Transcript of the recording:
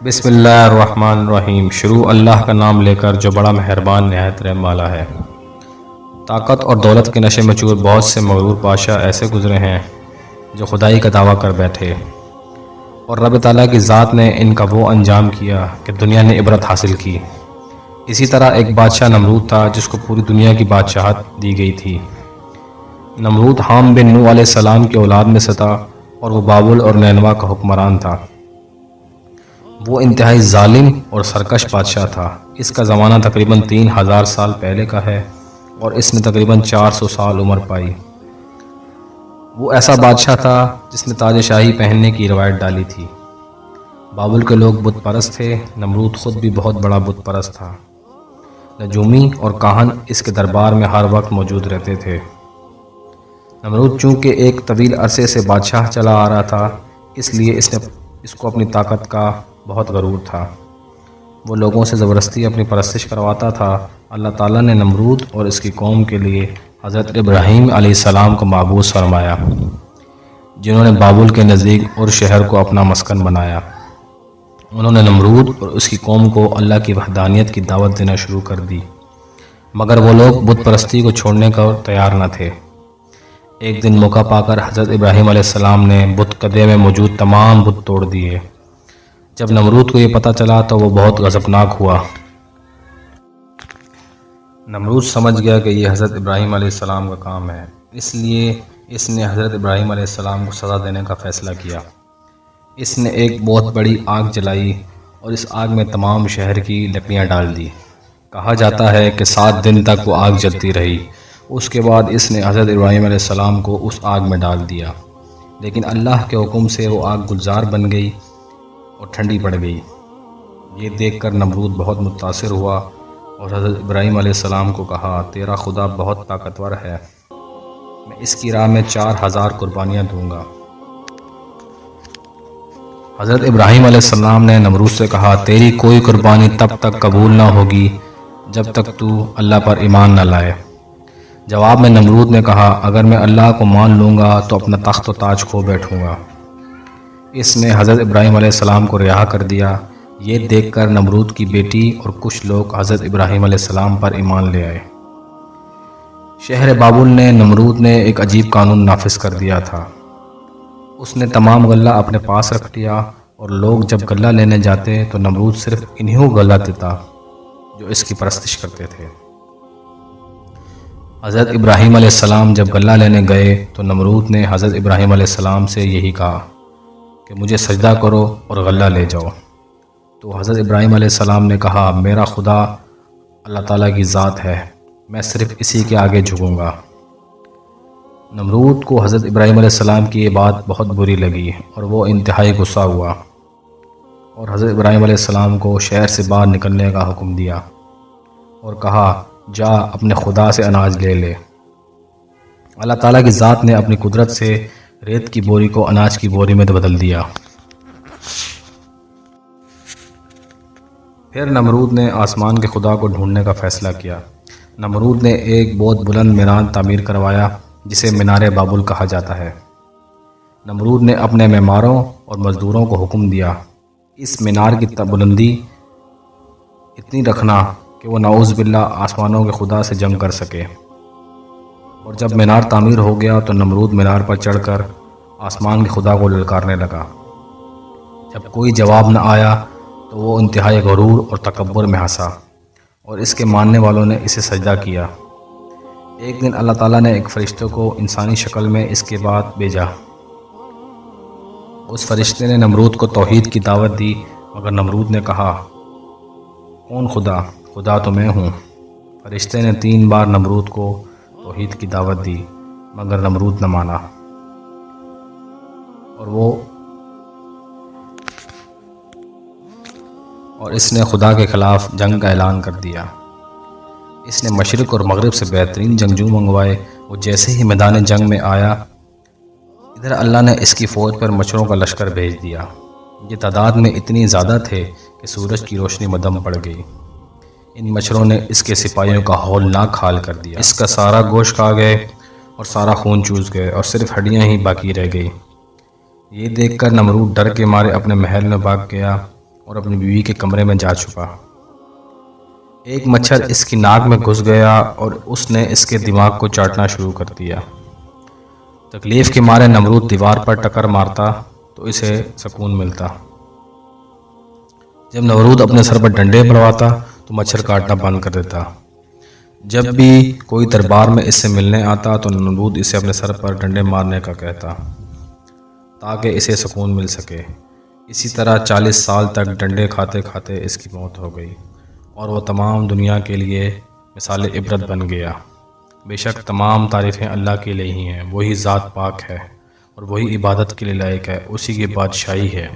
بسم اللہ الرحمن الرحیم۔ شروع اللہ کا نام لے کر جو بڑا مہربان نہایت رحم والا ہے۔ طاقت اور دولت کے نشے میں چور بہت سے مغرور بادشاہ ایسے گزرے ہیں جو خدائی کا دعویٰ کر بیٹھے، اور رب تعالیٰ کی ذات نے ان کا وہ انجام کیا کہ دنیا نے عبرت حاصل کی۔ اسی طرح ایک بادشاہ نمرود تھا جس کو پوری دنیا کی بادشاہت دی گئی تھی۔ نمرود حام بن نوح علیہ السلام کی اولاد میں سے تھا اور وہ بابل اور نینوا کا حکمران تھا۔ وہ انتہائی ظالم اور سرکش بادشاہ تھا۔ اس کا زمانہ تقریباً 3000 سال پہلے کا ہے اور اس نے تقریباً 400 سال عمر پائی۔ وہ ایسا بادشاہ تھا جس نے تاج شاہی پہننے کی روایت ڈالی تھی۔ بابل کے لوگ بت پرست تھے۔ نمرود خود بھی بہت بڑا بت پرست تھا۔ نجومی اور کاہن اس کے دربار میں ہر وقت موجود رہتے تھے۔ نمرود چونکہ ایک طویل عرصے سے بادشاہ چلا آ رہا تھا، اس لیے اس کو اپنی طاقت کا بہت غرور تھا۔ وہ لوگوں سے زبردستی اپنی پرستش کرواتا تھا۔ اللہ تعالیٰ نے نمرود اور اس کی قوم کے لیے حضرت ابراہیم علیہ السلام کو معبود فرمایا، جنہوں نے بابل کے نزدیک اور شہر کو اپنا مسکن بنایا۔ انہوں نے نمرود اور اس کی قوم کو اللہ کی وحدانیت کی دعوت دینا شروع کر دی، مگر وہ لوگ بت پرستی کو چھوڑنے کا تیار نہ تھے۔ ایک دن موقع پا کر حضرت ابراہیم علیہ السلام نے بت کدے میں موجود تمام بت توڑ دیے۔ جب نمرود کو یہ پتہ چلا تو وہ بہت غضبناک ہوا۔ نمرود سمجھ گیا کہ یہ حضرت ابراہیم علیہ السلام کا کام ہے، اس لیے اس نے حضرت ابراہیم علیہ السلام کو سزا دینے کا فیصلہ کیا۔ اس نے ایک بہت بڑی آگ جلائی اور اس آگ میں تمام شہر کی لکڑیاں ڈال دی۔ کہا جاتا ہے کہ 7 دن تک وہ آگ جلتی رہی۔ اس کے بعد اس نے حضرت ابراہیم علیہ السلام کو اس آگ میں ڈال دیا، لیکن اللہ کے حکم سے وہ آگ گلزار بن گئی اور ٹھنڈی پڑ گئی۔ یہ دیکھ کر نمرود بہت متاثر ہوا اور حضرت ابراہیم علیہ السلام کو کہا، تیرا خدا بہت طاقتور ہے، میں اس کی راہ میں 4000 قربانیاں دوں گا۔ حضرت ابراہیم علیہ السلام نے نمرود سے کہا، تیری کوئی قربانی تب تک قبول نہ ہوگی جب تک تو اللہ پر ایمان نہ لائے۔ جواب میں نمرود نے کہا، اگر میں اللہ کو مان لوں گا تو اپنا تخت و تاج کھو بیٹھوں گا۔ اس نے حضرت ابراہیم علیہ السلام کو رہا کر دیا۔ یہ دیکھ کر نمرود کی بیٹی اور کچھ لوگ حضرت ابراہیم علیہ السلام پر ایمان لے آئے۔ شہر بابل نے نمرود نے ایک عجیب قانون نافذ کر دیا تھا۔ اس نے تمام غلہ اپنے پاس رکھ لیا اور لوگ جب غلہ لینے جاتے تو نمرود صرف انہی غلہ دیتا جو اس کی پرستش کرتے تھے۔ حضرت ابراہیم علیہ السلام جب غلہ لینے گئے تو نمرود نے حضرت ابراہیم علیہ السلام سے یہی کہا کہ مجھے سجدہ کرو اور غلہ لے جاؤ۔ تو حضرت ابراہیم علیہ السلام نے کہا، میرا خدا اللہ تعالیٰ کی ذات ہے، میں صرف اسی کے آگے جھکوں گا۔ نمرود کو حضرت ابراہیم علیہ السلام کی یہ بات بہت بری لگی اور وہ انتہائی غصہ ہوا اور حضرت ابراہیم علیہ السلام کو شہر سے باہر نکلنے کا حکم دیا اور کہا، جا اپنے خدا سے اناج لے لے۔ اللہ تعالیٰ کی ذات نے اپنی قدرت سے ریت کی بوری کو اناج کی بوری میں بدل دیا۔ پھر نمرود نے آسمان کے خدا کو ڈھونڈنے کا فیصلہ کیا۔ نمرود نے ایک بہت بلند مینار تعمیر کروایا جسے مینار بابل کہا جاتا ہے۔ نمرود نے اپنے معماروں اور مزدوروں کو حکم دیا، اس مینار کی بلندی اتنی رکھنا کہ وہ نعوذ باللہ آسمانوں کے خدا سے جنگ کر سکے۔ اور جب مینار تعمیر ہو گیا تو نمرود مینار پر چڑھ کر آسمان کے خدا کو للکارنے لگا۔ جب کوئی جواب نہ آیا تو وہ انتہائی غرور اور تکبر میں ہنسا اور اس کے ماننے والوں نے اسے سجدہ کیا۔ ایک دن اللہ تعالیٰ نے ایک فرشتے کو انسانی شکل میں اس کے بعد بھیجا۔ اس فرشتے نے نمرود کو توحید کی دعوت دی، مگر نمرود نے کہا، کون خدا؟ خدا تو میں ہوں۔ فرشتے نے 3 بار نمرود کو توحید کی دعوت دی، مگر نمرود نہ مانا اور اس نے خدا کے خلاف جنگ کا اعلان کر دیا۔ اس نے مشرق اور مغرب سے بہترین جنگجو منگوائے۔ وہ جیسے ہی میدان جنگ میں آیا، ادھر اللہ نے اس کی فوج پر مچھروں کا لشکر بھیج دیا۔ یہ تعداد میں اتنی زیادہ تھے کہ سورج کی روشنی میں دم پڑ گئی۔ ان مچھروں نے اس کے سپاہیوں کا ہولناک حال کر دیا۔ اس کا سارا گوشت کھا گئے اور سارا خون چوس گئے اور صرف ہڈیاں ہی باقی رہ گئی۔ یہ دیکھ کر نمرود ڈر کے مارے اپنے محل میں بھاگ گیا اور اپنی بیوی کے کمرے میں جا چھپا۔ ایک مچھر اس کی ناک میں گھس گیا اور اس نے اس کے دماغ کو چاٹنا شروع کر دیا۔ تکلیف کے مارے نمرود دیوار پر ٹکر مارتا تو اسے سکون ملتا۔ جب نمرود اپنے سر پر ڈنڈے بھرواتا تو مچھر کاٹنا بند کر دیتا۔ جب بھی کوئی دربار میں اس سے ملنے آتا تو نمرود اسے اپنے سر پر ڈنڈے مارنے کا کہتا تاکہ اسے سکون مل سکے۔ اسی طرح 40 سال تک ڈنڈے کھاتے کھاتے اس کی موت ہو گئی اور وہ تمام دنیا کے لیے مثال عبرت بن گیا۔ بے شک تمام تعریفیں اللہ کے لیے ہی ہیں، وہی ذات پاک ہے اور وہی عبادت کے لیے لائق ہے، اسی کی بادشاہی ہے۔